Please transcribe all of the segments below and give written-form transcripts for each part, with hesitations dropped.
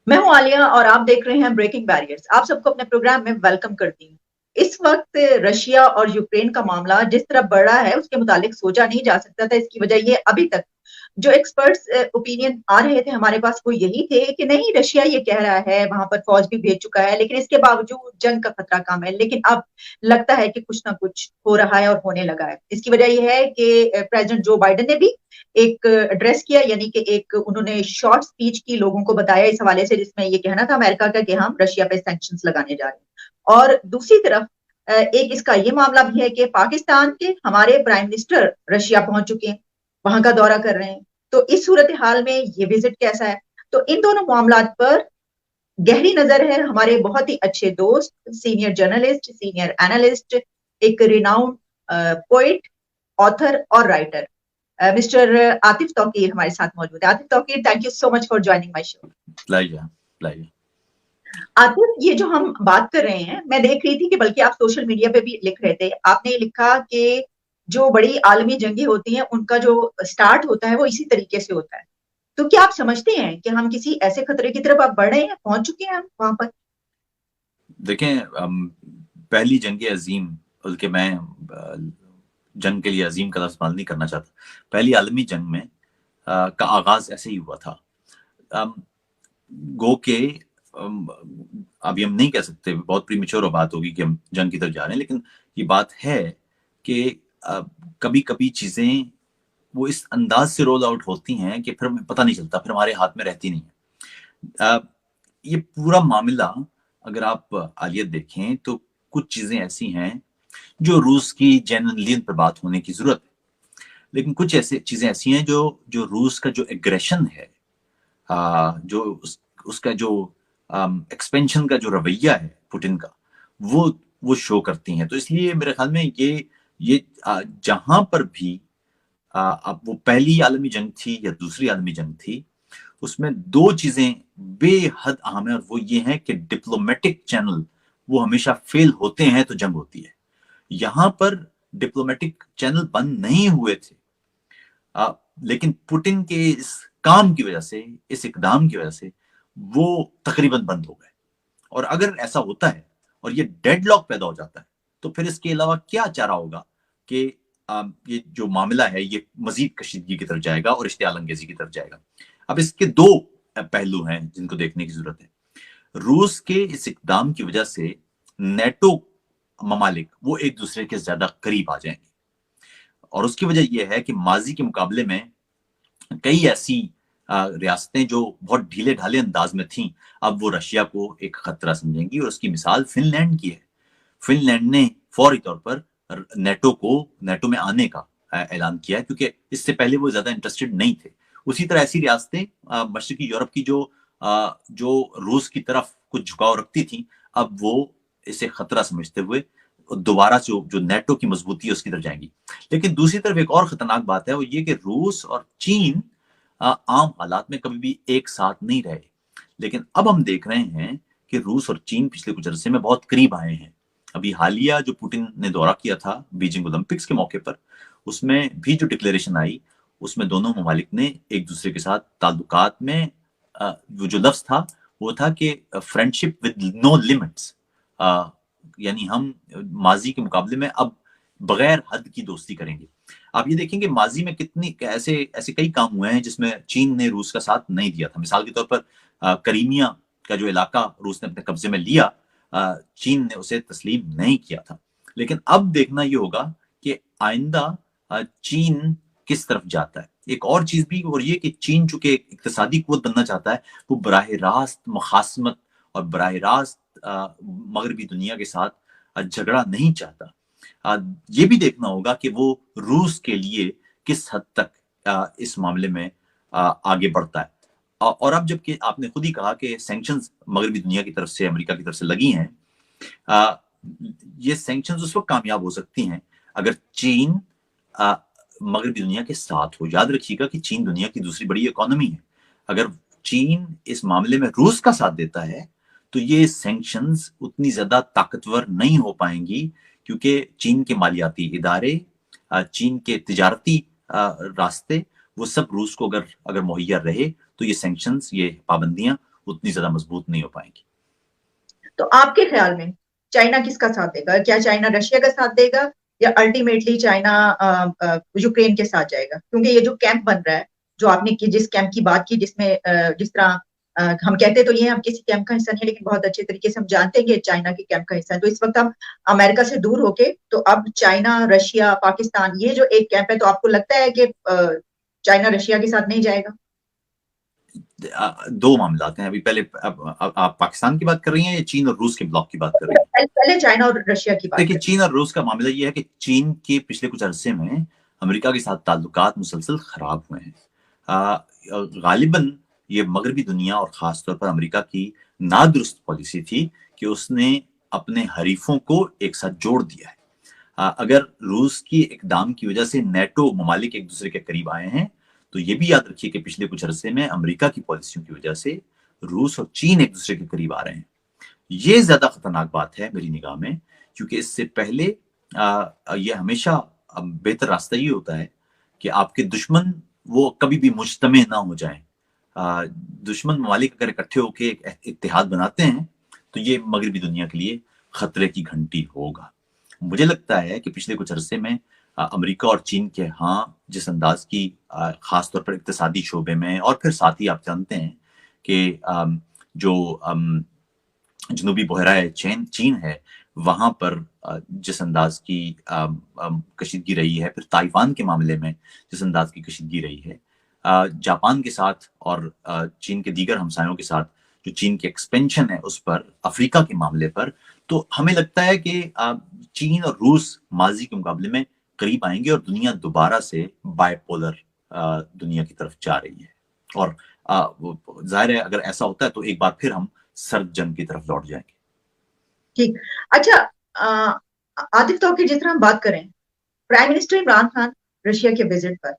میں ہوں عالیہ اور آپ دیکھ رہے ہیں بریکنگ بیریئرز. آپ سب کو اپنے پروگرام میں ویلکم کرتی ہوں. اس وقت رشیا اور یوکرین کا معاملہ جس طرح بڑھ رہا ہے اس کے متعلق سوچا نہیں جا سکتا تھا. اس کی وجہ یہ ابھی تک جو ایکسپرٹس اوپینین آ رہے تھے ہمارے پاس وہ یہی تھے کہ نہیں رشیا یہ کہہ رہا ہے وہاں پر فوج بھی بھیج چکا ہے لیکن اس کے باوجود جنگ کا خطرہ کم ہے. لیکن اب لگتا ہے کہ کچھ نہ کچھ ہو رہا ہے اور ہونے لگا ہے. اس کی وجہ یہ ہے کہ پریزیڈنٹ جو بائیڈن نے بھی ایک ایڈریس کیا، یعنی کہ ایک انہوں نے شارٹ سپیچ کی لوگوں کو بتایا اس حوالے سے جس میں یہ کہنا تھا امریکہ کا کہ ہم رشیا پہ سینکشنز لگانے جا رہے ہیں. اور دوسری طرف ایک اس کا یہ معاملہ بھی ہے کہ پاکستان کے ہمارے پرائم منسٹر رشیا پہنچ چکے ہیں، وہاں کا دورہ کر رہے ہیں. تو اس صورتحال میں یہ وزٹ کیسا ہے؟ تو ان دونوں معاملات پر گہری نظر ہے ہمارے بہت ہی اچھے دوست، سینئر جرنلسٹ، سینئر اینالسٹ، ایک ریناؤنڈ پوئٹ، آتھر اور رائٹر مسٹر عاطف توقیر ہمارے ساتھ موجود ہے. Atif Tauqeer, thank you so much for joining my show. لائیے. عاطف، یہ جو ہم بات کر رہے ہیں میں دیکھ رہی تھی کہ بلکہ آپ سوشل میڈیا پہ بھی لکھ رہے تھے، آپ نے لکھا کہ جو بڑی عالمی جنگیں ہوتی ہیں ان کا جو سٹارٹ ہوتا ہے وہ اسی طریقے سے ہوتا ہے. تو کیا آپ سمجھتے ہیں کہ ہم کسی ایسے خطرے کی طرف آپ بڑھ رہے ہیں، پہنچ چکے ہیں ہم وہاں پر؟ دیکھیں، پہلی جنگ عظیم، بلکہ میں جنگ کے لیے عظیم کا لفظ استعمال نہیں کرنا چاہتا، پہلی عالمی جنگ میں کا آغاز ایسے ہی ہوا تھا. گو کہ ابھی ہم نہیں کہہ سکتے، بہت پری میچور بات ہوگی کہ ہم جنگ کی طرف جا رہے ہیں، لیکن یہ بات ہے کہ کبھی کبھی چیزیں وہ اس انداز سے رول آؤٹ ہوتی ہیں کہ پھر ہمیں پتہ نہیں چلتا، پھر ہمارے ہاتھ میں رہتی نہیں ہے. یہ پورا معاملہ اگر آپ عالیت دیکھیں تو کچھ چیزیں ایسی ہیں جو روس کی جنرل پر بات ہونے کی ضرورت ہے، لیکن کچھ ایسے چیزیں ایسی ہیں جو روس کا جو ایگریشن ہے، جو اس کا جو ایکسپینشن کا جو رویہ ہے پوٹن کا، وہ شو کرتی ہیں. تو اس لیے میرے خیال میں یہ جہاں پر بھی اب وہ پہلی عالمی جنگ تھی یا دوسری عالمی جنگ تھی، اس میں دو چیزیں بے حد اہم ہیں، اور وہ یہ ہیں کہ ڈپلومیٹک چینل وہ ہمیشہ فیل ہوتے ہیں تو جنگ ہوتی ہے. یہاں پر ڈپلومیٹک چینل بند نہیں ہوئے تھے، لیکن پوٹن کے اس کام کی وجہ سے، اس اقدام کی وجہ سے وہ تقریباً بند ہو گئے. اور اگر ایسا ہوتا ہے اور یہ ڈیڈ لاک پیدا ہو جاتا ہے تو پھر اس کے علاوہ کیا چارہ ہوگا کہ یہ جو معاملہ ہے یہ مزید کشیدگی کی طرف جائے گا اور اشتعال انگیزی کی طرف جائے گا. اب اس کے دو پہلو ہیں جن کو دیکھنے کی ضرورت ہے. روس کے اس اقدام کی وجہ سے نیٹو ممالک وہ ایک دوسرے کے زیادہ قریب آ جائیں گے، اور اس کی وجہ یہ ہے کہ ماضی کے مقابلے میں کئی ایسی ریاستیں جو بہت ڈھیلے ڈھالے انداز میں تھیں اب وہ رشیا کو ایک خطرہ سمجھیں گی. اور اس کی مثال فن لینڈ کی ہے. فن لینڈ نے فوری طور پر نیٹو میں آنے کا اعلان کیا کیونکہ اس سے پہلے وہ زیادہ انٹرسٹڈ نہیں تھے. اسی طرح ایسی ریاستیں مشرقی یورپ کی جو روس کی طرف کچھ جھکاؤ رکھتی تھیں اب وہ اسے خطرہ سمجھتے ہوئے دوبارہ جو نیٹو کی مضبوطی ہے اس کی طرف جائیں گی. لیکن دوسری طرف ایک اور خطرناک بات ہے، وہ یہ کہ روس اور چین عام حالات میں کبھی بھی ایک ساتھ نہیں رہے، لیکن اب ہم دیکھ رہے ہیں کہ روس اور چین پچھلے کچھ عرصے میں بہت قریب آئے ہیں. ابھی حالیہ جو پوٹن نے دورہ کیا تھا بیجنگ اولمپکس کے موقع پر، اس میں بھی جو ڈکلیریشن آئی اس میں دونوں ممالک نے ایک دوسرے کے ساتھ تعلقات میں وہ جو لفظ تھا وہ تھا کہ فرینڈشپ ود نو لمٹس، یعنی ہم ماضی کے مقابلے میں اب بغیر حد کی دوستی کریں گے. آپ یہ دیکھیں کہ ماضی میں کتنی ایسے کئی کام ہوئے ہیں جس میں چین نے روس کا ساتھ نہیں دیا تھا. مثال کے طور پر کریمیا کا جو علاقہ روس نے اپنے قبضے میں لیا، چین نے اسے تسلیم نہیں کیا تھا. لیکن اب دیکھنا یہ ہوگا کہ آئندہ چین کس طرف جاتا ہے. ایک اور چیز بھی، اور یہ کہ چین چونکہ ایک اقتصادی قوت بننا چاہتا ہے، وہ براہ راست مخاصمت اور براہ راست مغربی دنیا کے ساتھ جھگڑا نہیں چاہتا. یہ بھی دیکھنا ہوگا کہ وہ روس کے لیے کس حد تک اس معاملے میں آگے بڑھتا ہے. اور اب جب کہ آپ نے خود ہی کہا کہ سینکشنز مغربی دنیا کی طرف سے، امریکہ کی طرف سے لگی ہیں، یہ سینکشنز اس وقت کامیاب ہو سکتی ہیں اگر چین مغربی دنیا کے ساتھ ہو. یاد رکھیے گا کہ چین دنیا کی دوسری بڑی اکانومی ہے. اگر چین اس معاملے میں روس کا ساتھ دیتا ہے تو یہ سینکشنز اتنی زیادہ طاقتور نہیں ہو پائیں گی، کیونکہ چین کے مالیاتی ادارے، چین کے تجارتی راستے، وہ سب روس کو اگر مہیا رہے تو یہ سینکشنز، یہ پابندیاں उतनी ज्यादा मजबूत नहीं हो पाएंगी। तो आपके ख्याल में चाइना किसका साथ देगा? क्या चाइना रशिया का साथ देगा या अल्टीमेटली चाइना यूक्रेन के साथ जाएगा? क्योंकि ये जो कैंप बन रहा है, जो आपने जिस कैंप की बात की, जिसमें जिस तरह हम कहते तो ये हम किसी कैंप का हिस्सा नहीं, लेकिन बहुत अच्छे तरीके से हम जानते हैं कि चाइना के कैंप का हिस्सा है। तो इस वक्त हम अमेरिका से दूर होके तो अब चाइना, रशिया, पाकिस्तान, ये जो एक कैंप है, तो आपको लगता है कि चाइना रशिया के साथ नहीं जाएगा? दो मामलात हैं अभी। पहले आप पाकिस्तान की बात कर रही हैं या चीन और रूस के ब्लॉक की बात कर रही हैं? पहले चाइना और रशिया की बात। देखिए, चीन और रूस का मामला ये है कि चीन के पिछले कुछ अरसे में अमेरिका के साथ ताल्लुकात मुसलसल खराब हुए हैं। गालिबन ये मगरबी दुनिया और खासतौर पर अमेरिका की नादुरुस्त पॉलिसी थी कि उसने अपने हरीफों को एक साथ जोड़ दिया है। अगर रूस की इकदाम की वजह से नेटो ममालिक एक दूसरे के करीब आए हैं, तो ये भी याद रखिए कि पिछले कुछ अरसे में अमेरिका की पॉलिसियों की वजह से रूस और चीन एक दूसरे के करीब आ रहे हैं। ये ज्यादा खतरनाक बात है मेरी निगाह में, क्योंकि इससे पहले ये हमेशा बेहतर रास्ता ये होता है कि आपके दुश्मन वो कभी भी मुज्तमे ना हो जाए। दुश्मन ममालिक अगर इकट्ठे होकर एक इत्तेहाद बनाते हैं तो ये मगरबी दुनिया के लिए खतरे की घंटी होगा। मुझे लगता है कि पिछले कुछ अरसे में अमेरिका और चीन के जिस अंदाज की खासतौर पर इक्तिसादी शोबे में, और फिर साथ ही आप जानते हैं कि जो जनूबी बहरा चीन है, वहां पर जिस अंदाज की कशीदगी रही है, फिर ताइवान के मामले में जिस अंदाज की कशीदगी रही है, जापान के साथ और चीन के दीगर हमसायों के साथ जो चीन की एक्सपेंशन है उस पर, अफ्रीका के मामले पर, तो हमें लगता है कि चीन और रूस माजी के मुकाबले में करीब आएंगे और दुनिया दोबारा से बायपोलर दुनिया की तरफ जा रही है। और जाहिर है अगर ऐसा होता है तो एक बार फिर हम सर्द जंग की तरफ लौट जाएंगे। ठीक। अच्छा, आदित्य तौकीर, जिस तरह हम बात करें prime minister Imran Khan Russia के विजिट पर,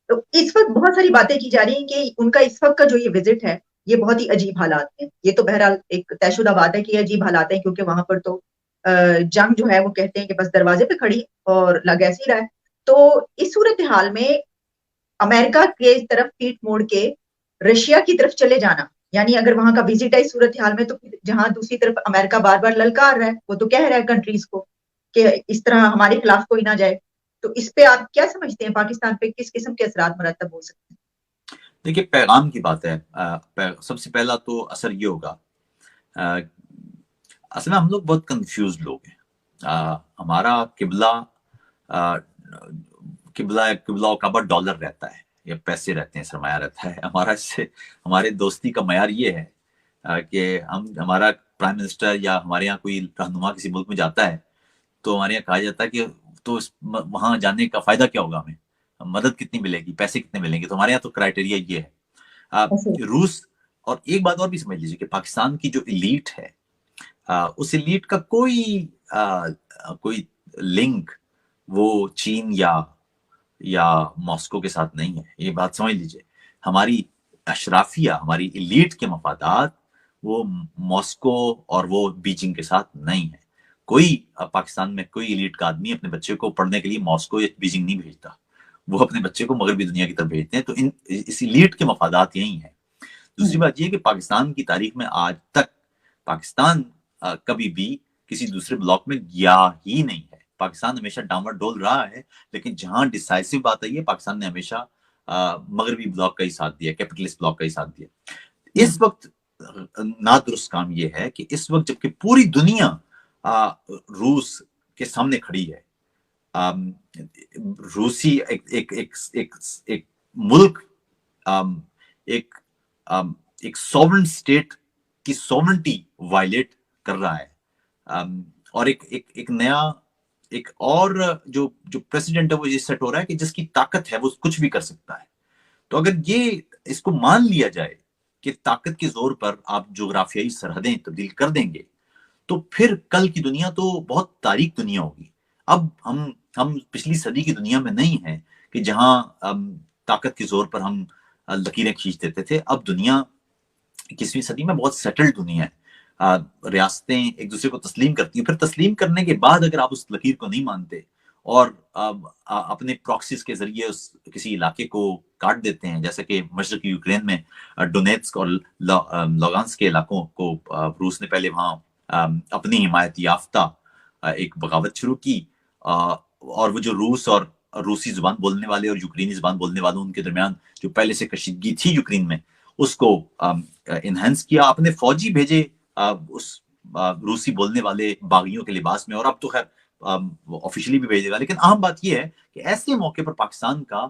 तो इस वक्त बहुत सारी बातें की जा रही हैं कि उनका इस वक्त का जो ये विजिट है ये बहुत ही अजीब हालात में। ये तो बहरहाल एक तयशुदा बात है कि अजीब हालात है, क्योंकि वहां पर तो जंग जो है वो कहते हैं कि बस दरवाजे पे खड़ी और लग ऐसे ही रहा है। तो इस सूरत हाल में अमेरिका के तरफ पीठ मोड़ के रशिया की तरफ चले जाना, यानी अगर वहां का विजिट है इस सूरत हाल में, तो जहां दूसरी तरफ अमेरिका बार बार ललकार रहा है, वो तो कह रहा है कंट्रीज को कि इस तरह हमारे खिलाफ कोई ना जाए, तो इस पे आप क्या समझते हैं? पाकिस्तान पे किस किस्म के असरात मरतब हो सकते हैं? देखिए, पैगाम की बात है। सबसे पहला तो असर ये होगा, असल में हम लोग बहुत कंफ्यूज लोग हैं। हमारा किबला किबला काबा डॉलर रहता है या पैसे रहते हैं, सरमाया रहता है हमारा। इससे हमारे दोस्ती का मयार ये है कि हमारा प्राइम मिनिस्टर या हमारे यहाँ कोई रहनुमा किसी मुल्क में जाता है तो हमारे यहाँ कहा जाता है कि तो वहां जाने का फायदा क्या होगा, हमें मदद कितनी मिलेगी, पैसे कितने मिलेंगे। तो हमारे यहाँ तो क्राइटेरिया ये है। रूस, और एक बात और भी समझ लीजिए कि पाकिस्तान की जो इलीट है, उस इलीट का कोई लिंक वो चीन या मॉस्को के साथ नहीं है। ये बात समझ लीजिए। हमारी अशराफिया, हमारी इलीट के मफादात वो मॉस्को और वो बीजिंग के साथ नहीं है। कोई पाकिस्तान में कोई इलीट का आदमी अपने बच्चे को पढ़ने के लिए मॉस्को या बीजिंग नहीं भेजता, वो अपने बच्चे को मगरबी दुनिया की तरफ भेजते हैं। तो इस इलीट के मफादात यही है। दूसरी बात यह कि पाकिस्तान की तारीख में आज तक पाकिस्तान कभी भी किसी दूसरे ब्लॉक में गया ही नहीं है। पाकिस्तान हमेशा डांवर डोल रहा है, लेकिन जहां डिसाइसिव बात आई है, पाकिस्तान ने हमेशा मगरबी ब्लॉक का ही साथ दिया, कैपिटलिस्ट ब्लॉक का ही साथ दिया। इस वक्त नादुरुस्त काम यह है कि इस वक्त जबकि पूरी दुनिया रूस के सामने खड़ी है, रूसी एक मुल्क एक सॉवरेन स्टेट की सॉवरेनिटी वायलेट कर रहा है, और एक नया एक और जो प्रेसिडेंट है वो ये सेट हो रहा है कि जिसकी ताकत है वो कुछ भी कर सकता है। तो अगर ये इसको मान लिया जाए कि ताकत के जोर पर आप जोग्राफियाई सरहदें तब्दील कर देंगे, तो फिर कल की दुनिया तो बहुत तारीख दुनिया होगी। अब हम पिछली सदी की दुनिया में नहीं है कि जहां ताकत के जोर पर हम लकीरें खींच देते थे। अब दुनिया 21वीं सदी में बहुत सेटल्ड दुनिया है। रियासतें एक दूसरे को तस्लीम करती हैं, फिर तस्लीम करने के बाद अगर आप उस लकीर को नहीं मानते और अपने प्रॉक्सीज के जरिए उस किसी इलाके को کاٹ دیتے ہیں، جیسے کہ مشرقی یوکرین میں ڈونیٹسک اور لوگانسک کے علاقوں کو روس نے پہلے وہاں اپنی حمایت یافتہ ایک بغاوت شروع کی، اور وہ جو روس اور روسی زبان بولنے والے اور یوکرینی زبان بولنے والوں ان کے درمیان جو پہلے سے کشیدگی تھی یوکرین میں، اس کو انہینس کیا، اپنے فوجی بھیجے اس روسی بولنے والے باغیوں کے لباس میں، اور اب تو خیر آفیشلی بھی بھیجے گا۔ لیکن اہم بات یہ ہے کہ ایسے موقع پر پاکستان کا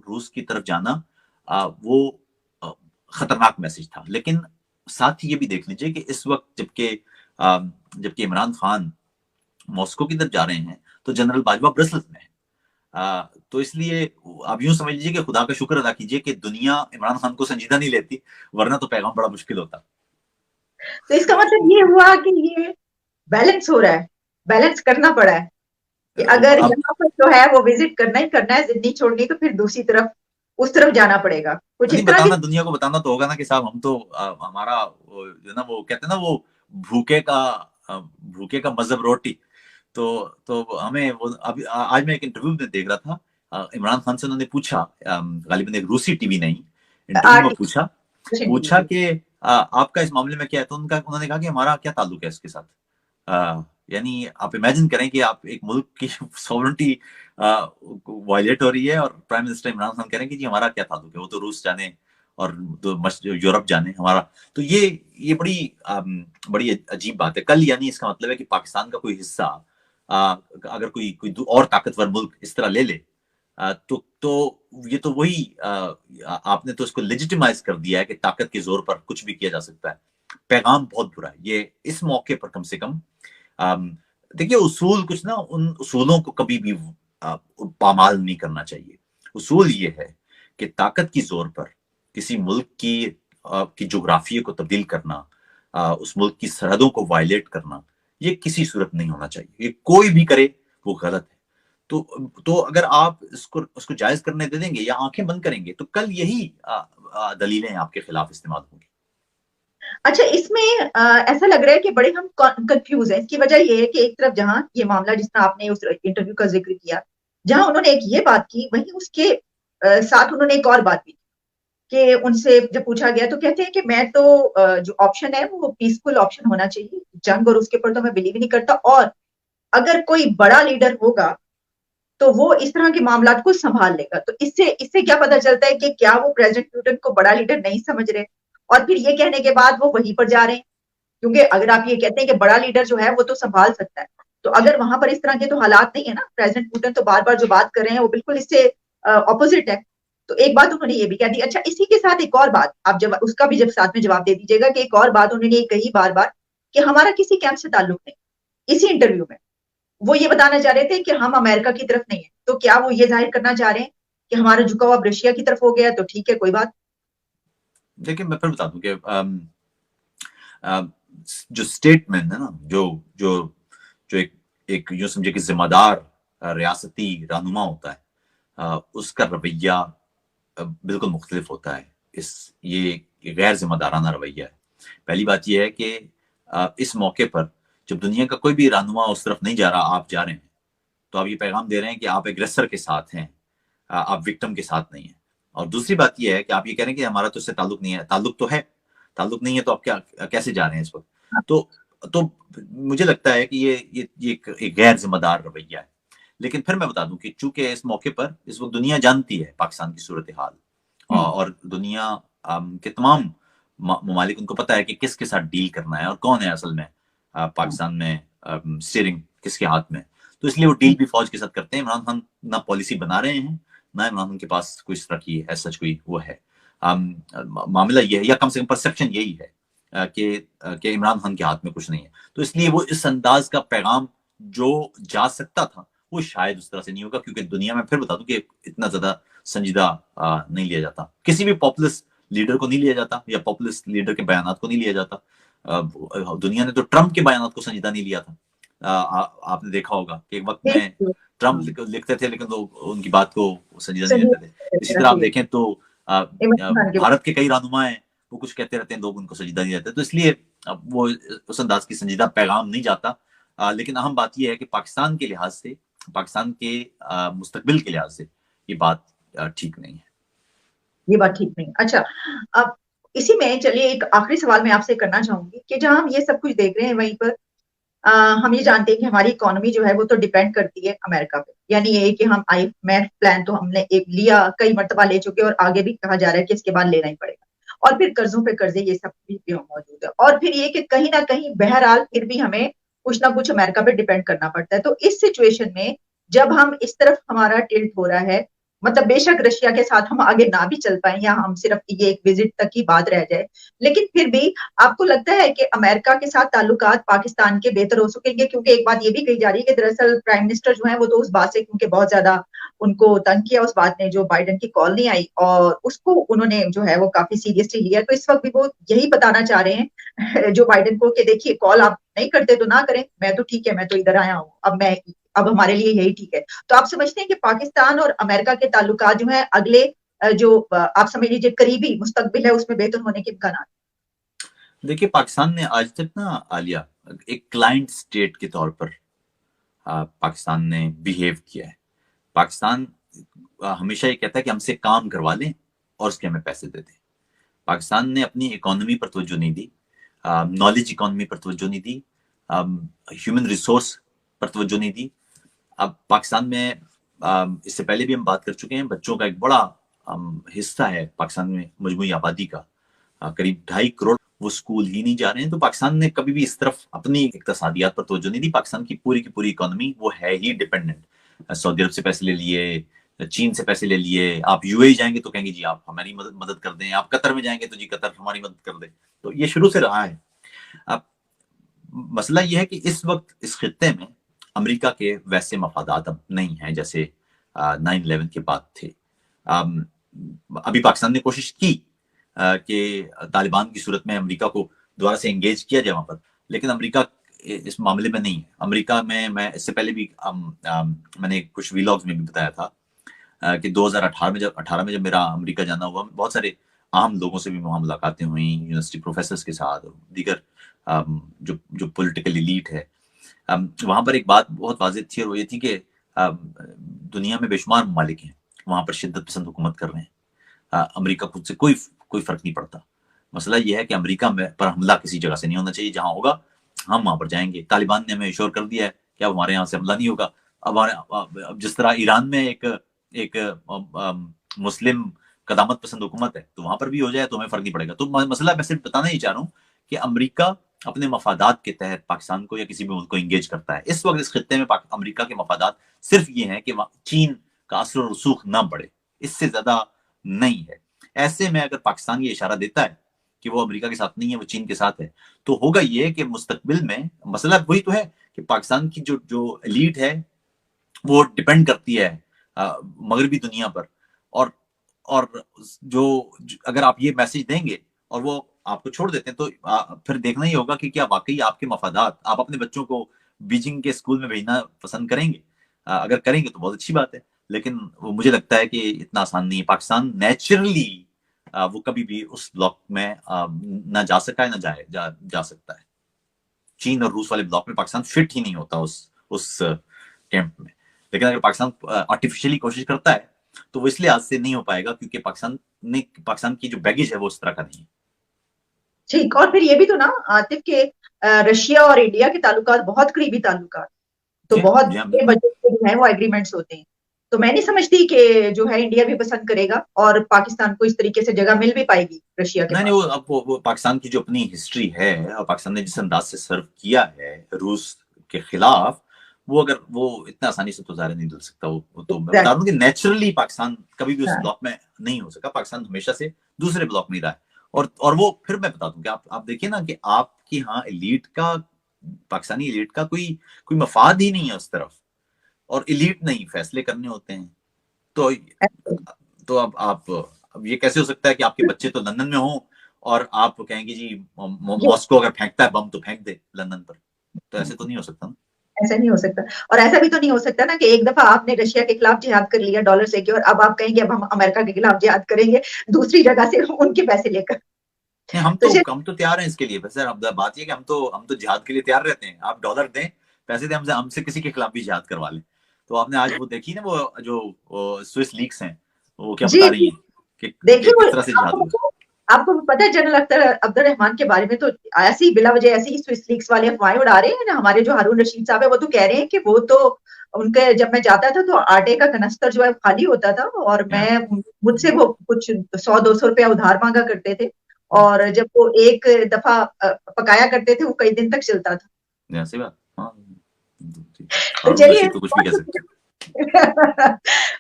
روس کی طرف جانا وہ خطرناک میسج تھا۔ لیکن ساتھ ہی یہ بھی دیکھ لیجئے کہ اس وقت جبکہ عمران خان ماسکو کی طرف جا رہے ہیں تو جنرل باجوہ برسلز میں ہے، تو اس لیے آپ یوں سمجھ لیجیے کہ خدا کا شکر ادا کیجیے کہ دنیا عمران خان کو سنجیدہ نہیں لیتی، ورنہ تو پیغام بڑا مشکل ہوتا۔ تو اس کا مطلب یہ ہوا کہ یہ بیلنس ہو رہا ہے، بیلنس کرنا پڑا ہے کہ اگر یہاں پر جو ہے وہ وزٹ کرنا ہی کرنا ہے، ضد نہیں چھوڑنی، تو پھر دوسری طرف اس طرف جانا پڑے گا کچھ اس طرح کی۔ دنیا کو بتانا تو ہوگا نا کہ صاحب ہم تو ہمارا جو نا وہ کہتے ہیں نا وہ بھوکے کا مذہب روٹی، تو ہمیں وہ آج میں ایک انٹرویو میں دیکھ رہا تھا، عمران خان سے انہوں نے پوچھا، غالباً ایک روسی ٹی وی نہیں انٹرویو میں پوچھا کہ آپ کا اس معاملے میں کیا ہے، تو انہوں نے کہا کہ ہمارا کیا تعلق ہے اس کے ساتھ۔ یعنی آپ امیجن کریں کہ آپ ایک ملک کی سوورنٹی وائلیٹ ہو رہی ہے اور پرائم منسٹر عمران خان کہہ رہے ہیں کہ جی ہمارا کیا تعلق ہے، وہ تو روس جانے اور یورپ جانے ہمارا۔ تو یہ بڑی عجیب بات ہے۔ کل یعنی اس کا مطلب ہے کہ پاکستان کا کوئی حصہ اگر کوئی اور طاقتور ملک اس طرح لے لے تو یہ تو وہی آپ نے تو اس کو لیجیٹیمائز کر دیا ہے کہ طاقت کے زور پر کچھ بھی کیا جا سکتا ہے۔ پیغام بہت برا ہے یہ، اس موقع پر کم سے کم دیکھیے اصول کچھ نا، ان اصولوں کو کبھی بھی پامال نہیں کرنا چاہیے۔ اصول یہ ہے کہ طاقت کی زور پر کسی ملک کی جغرافیے کو تبدیل کرنا، اس ملک کی سرحدوں کو وائلیٹ کرنا، یہ کسی صورت نہیں ہونا چاہیے۔ یہ کوئی بھی کرے وہ غلط ہے۔ تو اگر آپ اس کو جائز کرنے دے دیں گے یا آنکھیں بند کریں گے تو کل یہی دلیلیں آپ کے خلاف استعمال ہوں گی۔ اچھا، اس میں ایسا لگ رہا ہے کہ بڑے ہم کنفیوز ہیں۔ اس کی وجہ یہ ہے کہ ایک طرف جہاں یہ معاملہ جس طرح آپ نے اس انٹرویو کا ذکر کیا، جہاں انہوں نے ایک یہ بات کی، وہیں اس کے ساتھ انہوں نے ایک اور بات بھی کی کہ ان سے جب پوچھا گیا تو کہتے ہیں کہ میں تو جو آپشن ہے وہ پیسفل آپشن ہونا چاہیے، جنگ اور اس کے اوپر تو میں بلیو ہی نہیں کرتا، اور اگر کوئی بڑا لیڈر ہوگا تو وہ اس طرح کے معاملات کو سنبھال لے گا۔ تو اس سے کیا پتا چلتا ہے کہ کیا وہ پریزیڈنٹ پوٹن کو بڑا لیڈر نہیں سمجھ رہے، اور پھر یہ کہنے کے بعد وہ وہیں پر جا رہے ہیں، کیونکہ اگر آپ یہ کہتے ہیں کہ بڑا لیڈر جو ہے وہ تو سنبھال سکتا ہے، تو اگر وہاں پر اس طرح کے تو حالات نہیں ہے نا، پریزیڈنٹ پوٹن تو بار بار جو بات کر رہے ہیں وہ بالکل اس سے اپوزٹ ہے۔ تو ایک بات انہوں نے یہ بھی کہہ دی۔ اچھا، اسی کے ساتھ ایک اور بات آپ جب اس کا بھی جب ساتھ میں جواب دے دیجیے گا کہ ایک اور بات انہوں نے یہ کہی بار بار کہ ہمارا کسی کیمپ سے تعلق نہیں۔ اسی انٹرویو میں وہ یہ بتانا چاہ رہے تھے کہ ہم امریکہ کی طرف نہیں ہیں، تو کیا وہ یہ ظاہر کرنا چاہ رہے ہیں کہ ہمارا جھکا ہوا رشیا کی طرف ہو گیا تو ٹھیک ہے کوئی بات؟ دیکھیں میں پھر بتا دوں کہ جو اسٹیٹمنٹ ہے نا، جو ایک یوں سمجھے کہ ذمہ دار ریاستی رہنما ہوتا ہے، اس کا رویہ بالکل مختلف ہوتا ہے۔ یہ غیر ذمہ دارانہ رویہ ہے۔ پہلی بات یہ ہے کہ اس موقع پر جب دنیا کا کوئی بھی رہنما اس طرف نہیں جا رہا، آپ جا رہے ہیں، تو آپ یہ پیغام دے رہے ہیں کہ آپ ایگریسر کے ساتھ ہیں، آپ وکٹم کے ساتھ نہیں ہیں۔ اور دوسری بات یہ ہے کہ آپ یہ کہہ رہے ہیں کہ ہمارا تو اس سے تعلق نہیں ہے۔ تعلق تو ہے، تعلق نہیں ہے تو آپ کیسے جا رہے ہیں اس وقت؟ تو مجھے لگتا ہے کہ یہ ایک غیر ذمہ دار رویہ ہے۔ لیکن پھر میں بتا دوں کہ چونکہ اس موقع پر اس وقت دنیا جانتی ہے پاکستان کی صورتحال، اور دنیا کے تمام ممالک ان کو پتا ہے کہ کس کے ساتھ ڈیل کرنا ہے اور کون ہے اصل میں پاکستان میں اسٹیئرنگ کس کے ہاتھ میں۔ تو اس لیے وہ ڈیل بھی فوج کے ساتھ کرتے ہیں۔ عمران خان نہ پالیسی بنا رہے ہیں، نہ عمران خان کے پاس کوئی اس طرح کی سچ کوئی وہ ہے۔ معاملہ یہ ہے، یا کم سے کم پرسپشن یہی ہے کہ عمران خان کے ہاتھ میں کچھ نہیں ہے۔ تو اس لیے وہ اس انداز کا پیغام جو جا سکتا تھا وہ شاید اس طرح سے نہیں ہوگا، کیونکہ دنیا میں پھر بتا دوں کہ اتنا زیادہ سنجیدہ نہیں لیا جاتا، کسی بھی پاپولسٹ لیڈر کو نہیں لیا جاتا، یا پاپولسٹ لیڈر کے بیانات کو نہیں لیا جاتا۔ دنیا نے تو ٹرمپ کے بیانات کو سنجیدہ نہیں لیا تھا۔ آپ نے دیکھا ہوگا کہ ایک وقت میں ٹرمپ لکھتے تھے لیکن وہ ان کی بات کو سنجیدہ نہیں لیتے تھے۔ اسی طرح آپ دیکھیں تو بھارت کے کئی رہنما ہیں، وہ کچھ کہتے رہتے ہیں، لوگ ان کو سنجیدہ نہیں لیتے۔ تو اس لیے وہ اس انداز کی سنجیدہ پیغام نہیں جاتا۔ لیکن اہم بات یہ ہے کہ پاکستان کے لحاظ سے، پاکستان کے مستقبل کے لحاظ سے یہ بات ٹھیک نہیں ہے۔ ये बात ठीक नहीं। अच्छा, अब इसी में चलिए एक आखिरी सवाल मैं आपसे करना चाहूंगी कि जहां हम ये सब कुछ देख रहे हैं वहीं पर हम ये जानते हैं कि हमारी इकोनॉमी जो है वो तो डिपेंड करती है अमेरिका पे। यानी ये है कि हम IMF प्लान तो हमने एक लिया, कई मर्तबा ले चुके, और आगे भी कहा जा रहा है कि इसके बाद लेना ही पड़ेगा, और फिर कर्जों पे कर्जे, ये सब भी मौजूद है, और फिर ये कि कहीं ना कहीं बहरहाल फिर भी हमें कुछ ना कुछ अमेरिका पे डिपेंड करना पड़ता है। तो इस सिचुएशन में जब हम इस तरफ हमारा टिल्ट हो रहा है, मतलब बेशक रशिया के साथ हम आगे ना भी चल पाए या हम सिर्फ ये एक विजिट तक की बात रह जाए, लेकिन फिर भी आपको लगता है कि अमेरिका के साथ ताल्लुकात पाकिस्तान के बेहतर हो सकेंगे? क्योंकि एक बात ये भी कही जा रही है कि दरअसल प्राइम मिनिस्टर जो है वो तो उस बात से, क्योंकि बहुत ज्यादा उनको तंग किया उस बात ने, जो बाइडेन की कॉल नहीं आई, और उसको उन्होंने जो है वो काफी सीरियसली लिया। तो इस वक्त भी वो यही बताना चाह रहे हैं जो बाइडेन को, कि देखिए कॉल आप नहीं करते तो ना करें, मैं तो ठीक है, मैं तो इधर आया हूँ, अब हमारे लिए यही ठीक है। तो आप समझते हैं कि पाकिस्तान और अमेरिका के ताल्लुकात जो है अगले जो आप समझ लीजिए करीबी मुस्तकबिल है उसमें बेहतर होने के इम्कान? देखिए, पाकिस्तान ने आज तक ना आलिया एक क्लाइंट स्टेट के तौर पर पाकिस्तान ने बिहेव किया है। पाकिस्तान हमेशा ये कहता है कि हमसे काम करवा लें और उसके हमें पैसे दे दें। पाकिस्तान ने अपनी इकोनॉमी पर तवज्जो नहीं दी, नॉलेज इकोनॉमी पर तवज्जो नहीं दी, ह्यूमन रिसोर्स पर तवज्जो नहीं दी। अब पाकिस्तान में इससे पहले भी हम बात कर चुके हैं, बच्चों का एक बड़ा हिस्सा है पाकिस्तान में मजमूई आबादी का, करीब 2.5 करोड़ वो स्कूल ही नहीं जा रहे हैं। तो पाकिस्तान ने कभी भी इस तरफ अपनी इक्तसादियात पर तवज्जो नहीं दी। पाकिस्तान की पूरी इकोनॉमी वो है ही डिपेंडेंट। सऊदी अरब से पैसे ले लिए, चीन से पैसे ले लिए, आप यूएई जाएंगे तो कहेंगे जी आप हमारी मदद कर दें, आप कतर में जाएंगे तो जी कतर हमारी मदद कर दे। तो ये शुरू से रहा है। अब मसला यह है कि इस वक्त इस खित्ते में अमेरिका के वैसे मफादात अब नहीं हैं जैसे 9/11 के बाद थे। अभी पाकिस्तान ने कोशिश की कि तालिबान की सूरत में अमेरिका को दोबारा से एंगेज किया जाए वहां पर, लेकिन अमेरिका इस मामले में नहीं है। अमेरिका में मैं इससे पहले भी मैंने कुछ वीलॉग्स में भी बताया था कि 2018 में जब मेरा अमेरिका जाना हुआ, बहुत सारे आम लोगों से भी वहां मुलाकातें हुई, यूनिवर्सिटी प्रोफेसर के साथ, दीगर जो पॉलिटिकल एलीट है। वहां पर एक बात बहुत वाज़ेह थी और वो ये थी कि दुनिया में बेशुमार ममालिक हैं वहां पर शिद्दत पसंद हुकूमत कर रहे हैं, अमेरिका खुद से कोई फर्क नहीं पड़ता। मसला यह है कि अमेरिका में पर हमला किसी जगह से नहीं होना चाहिए, जहां होगा हम वहां पर जाएंगे। तालिबान ने हमें इश्योर कर दिया है कि अब हमारे यहाँ से हमला नहीं होगा। अब जिस तरह ईरान में एक मुस्लिम कदामत पसंद हुकूमत है, तो वहां पर भी हो जाए तो हमें फर्क नहीं पड़ेगा। तो मसला मैं सिर्फ बताना ही चाह रहा हूँ कि अमेरिका अपने मफादात के तहत पाकिस्तान को या किसी भी मुल्क को इंगेज करता है। इस वक्त इस खित्ते में अमेरिका के मफादात सिर्फ ये हैं कि चीन का असर और रसूख ना बढ़े, इससे ज्यादा नहीं है। ऐसे में अगर पाकिस्तान ये इशारा देता है कि वो अमेरिका के साथ नहीं है, वो चीन के साथ है, तो होगा ये कि मुस्तकबिल में मसला वही तो है कि पाकिस्तान की जो एलीट है वो डिपेंड करती है मगरबी दुनिया पर, और अगर आप ये मैसेज देंगे और वो आपको छोड़ देते हैं, तो फिर देखना ही होगा कि क्या वाकई आपके मफादात, आप अपने बच्चों को बीजिंग के स्कूल में भेजना पसंद करेंगे। अगर करेंगे तो बहुत अच्छी बात है, लेकिन वो मुझे लगता है कि इतना आसान नहीं है। पाकिस्तान नेचुरली वो कभी भी उस ब्लॉक में ना जा सका है, ना जा सकता है। चीन और रूस वाले ब्लॉक में पाकिस्तान फिट ही नहीं होता उस कैंप में। लेकिन अगर पाकिस्तान आर्टिफिशियली कोशिश करता है तो वो इसलिए आज से नहीं हो पाएगा क्योंकि पाकिस्तान की जो बैगेज है वो उस तरह का नहीं है। ठीक, और फिर ये भी तो ना आतिफ के रशिया और इंडिया के ताल्लुकात बहुत करीबी ताल्लुकात, तो बहुत बड़े बजट के जो है वो एग्रीमेंट्स होते हैं। तो मैं नहीं समझती कि जो है इंडिया भी पसंद करेगा और पाकिस्तान को इस तरीके से जगह मिल भी पाएगी रशिया के नहीं, पास। वो पाकिस्तान की जो अपनी हिस्ट्री है और पाकिस्तान ने जिस अंदाज से सर्व किया है रूस के खिलाफ, वो अगर वो इतना आसानी से तो ज़ाहिर नहीं धुल सकता। वो तो मैं बता रहा हूँ कि नेचुरली पाकिस्तान कभी भी उस ब्लॉक में नहीं हो सका। पाकिस्तान हमेशा से दूसरे ब्लॉक में रहा है। और वो फिर मैं बता दूं कि आप देखिए ना कि आपकी यहाँ एलीट का, पाकिस्तानी एलीट का कोई मफाद ही नहीं है उस तरफ, और एलीट नहीं फैसले करने होते हैं। तो अब ये कैसे हो सकता है कि आपके बच्चे तो लंदन में हों और आप कहेंगे जी मॉस्को अगर फेंकता है बम तो फेंक दे लंदन पर? तो ऐसे तो नहीं हो सकता ना। ऐसा नहीं हो सकता, और ऐसा भी तो नहीं हो सकता ना कि एक दफा आपने रशिया के खिलाफ जिहाद कर लिया डॉलर से, और अब आप कहेंगे अब हम अमेरिका के खिलाफ जिहाद करेंगे दूसरी जगह से उनके पैसे लेकर। नहीं, हम तो तैयार हैं इसके लिए। बस सर अब बात ये कि हम तो जिहाद के लिए तैयार रहते हैं। आप डॉलर दें, पैसे दें, हमसे किसी के खिलाफ भी जिहाद करवा लें। तो आपने आज वो देखी ना, वो जो स्विस लीक्स हैं वो क्या जी बता रही हैं। कि देखिए किस तरह से जादू है। आपको पता है जनरल अब्दुल रहमान के बारे में तो ऐसी बिला वजह ऐसी स्विस लीक्स वाले अफवाहें उड़ा रहे हैं ना, हमारे जो हारून रशीद साहब है वो तो कह रहे हैं कि वो तो उनके जब मैं जाता था तो आटे का कनस्तर जो है खाली होता था और मैं मुझसे वो कुछ 100-200 रुपया उधार मांगा करते थे और जब वो एक दफा पकाया करते थे वो कई दिन तक चलता था। ऐसी बात, हाँ, तो हारून चलिए रशीद तो कुछ भी कह सकते हैं।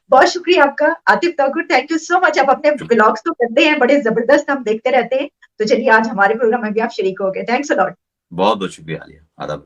बहुत शुक्रिया आपका Atif Tauqeer, thank you so much. आप अपने ब्लॉग्स तो करते हैं बड़े जबरदस्त, हम देखते रहते हैं। तो चलिए आज हमारे प्रोग्राम में भी आप शरीक हो गए, थैंक्स अ लॉट। बहुत बहुत शुक्रिया आलिया, आदाब।